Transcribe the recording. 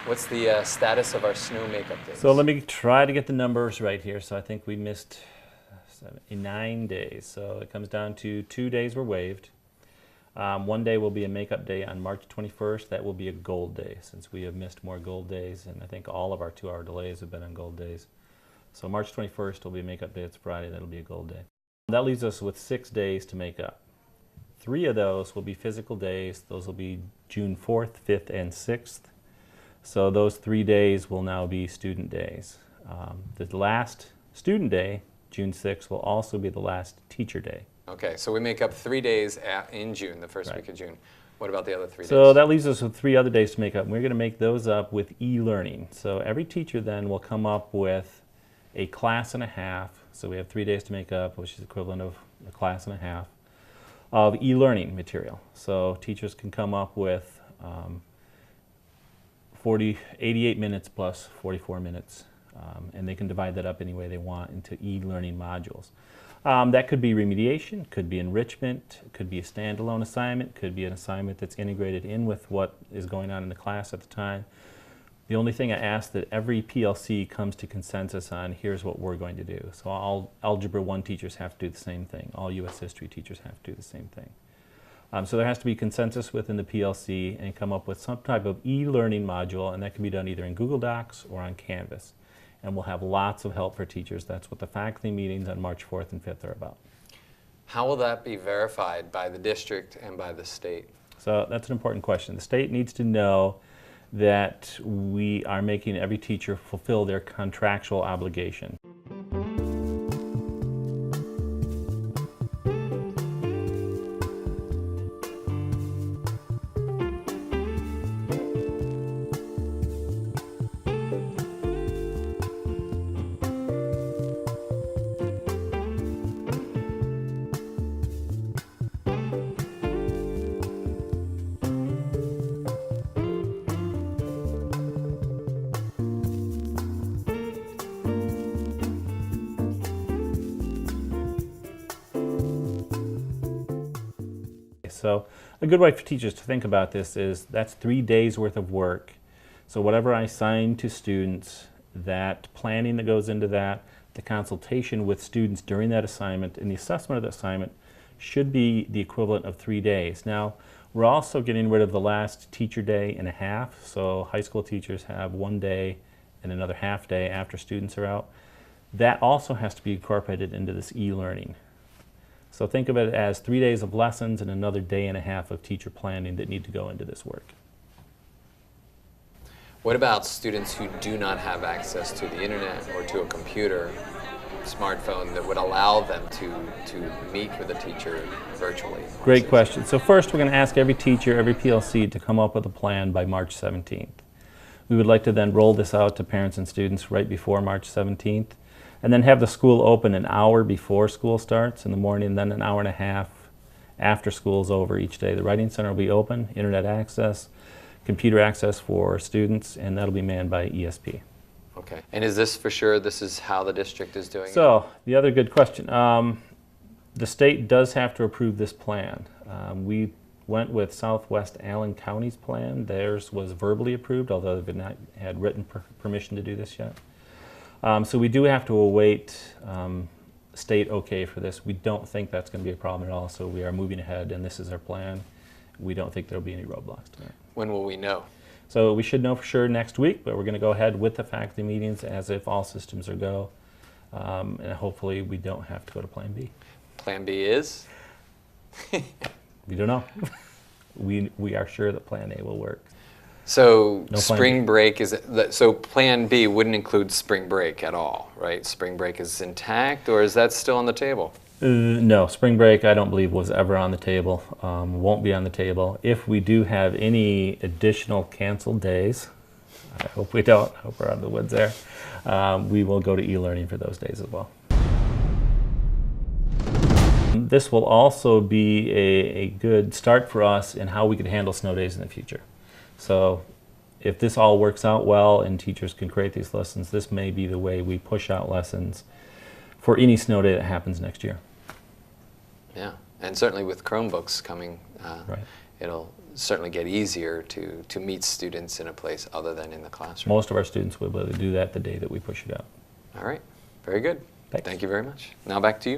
What's the status of our snow makeup days? So let me try to get the numbers right here. So I think we missed 9 days. So it comes down to 2 days were waived. 1 day will be a makeup day on March 21st. That will be a gold day since we have missed more gold days, and I think all of our 2-hour delays have been on gold days. So March 21st will be a makeup day. It's Friday. That'll be a gold day. That leaves us with 6 days to make up. 3 of those will be physical days. Those will be June 4th, 5th, and 6th. So those 3 days will now be student days. The last student day, June 6th, will also be the last teacher day. Okay, so we make up 3 days in June, the first week of June. What about the other 3 days? So that leaves us with 3 other days to make up. We're going to make those up with e-learning. So every teacher then will come up with a class and a half. So we have 3 days to make up, which is equivalent of a class and a half of e-learning material. So teachers can come up with 88 minutes plus 44 minutes, and they can divide that up any way they want into e-learning modules. That could be remediation, could be enrichment, could be a standalone assignment, could be an assignment that's integrated in with what is going on in the class at the time. The only thing I ask that every PLC comes to consensus on, here's what we're going to do. So all Algebra 1 teachers have to do the same thing. All U.S. History teachers have to do the same thing. So there has to be consensus within the PLC and come up with some type of e-learning module, and that can be done either in Google Docs or on Canvas. And we'll have lots of help for teachers. That's what the faculty meetings on March 4th and 5th are about. How will that be verified by the district and by the state? So that's an important question. The state needs to know that we are making every teacher fulfill their contractual obligation. So a good way for teachers to think about this is that's 3 days worth of work. So whatever I assign to students, that planning that goes into that, the consultation with students during that assignment, and the assessment of the assignment should be the equivalent of 3 days. Now, we're also getting rid of the last teacher day and a half. So high school teachers have 1 day and another half day after students are out. That also has to be incorporated into this e-learning. So think of it as 3 days of lessons and another day and a half of teacher planning that need to go into this work. What about students who do not have access to the internet or to a computer, smartphone, that would allow them to meet with a teacher virtually? Great question. So first we're going to ask every teacher, every PLC to come up with a plan by March 17th. We would like to then roll this out to parents and students right before March 17th. And then have the school open an hour before school starts in the morning, and then an hour and a half after school's over each day. The Writing Center will be open, internet access, computer access for students, and that'll be manned by ESP. Okay. And is this for sure, this is how the district is doing it? So, the other good question. The state does have to approve this plan. We went with Southwest Allen County's plan. Theirs was verbally approved, although they've not had written permission to do this yet. So we do have to await state okay for this. We don't think that's going to be a problem at all, so we are moving ahead, and this is our plan. We don't think there will be any roadblocks to that. When will we know? So we should know for sure next week, but we're going to go ahead with the faculty meetings as if all systems are go, and hopefully we don't have to go to Plan B. Plan B is? We don't know. We are sure that Plan A will work. So No spring break is, so Plan B wouldn't include spring break at all, right? Spring break is intact, or is that still on the table? No, spring break I don't believe was ever on the table, won't be on the table. If we do have any additional canceled days, I hope we don't, I hope we're out of the woods there, we will go to e-learning for those days as well. This will also be a good start for us in how we could handle snow days in the future. So if this all works out well and teachers can create these lessons, this may be the way we push out lessons for any snow day that happens next year. Yeah, and certainly with Chromebooks coming, Right. it'll certainly get easier to meet students in a place other than in the classroom. Most of our students will be able to do that the day that we push it out. All right, very good. Thanks. Thank you very much. Now back to you.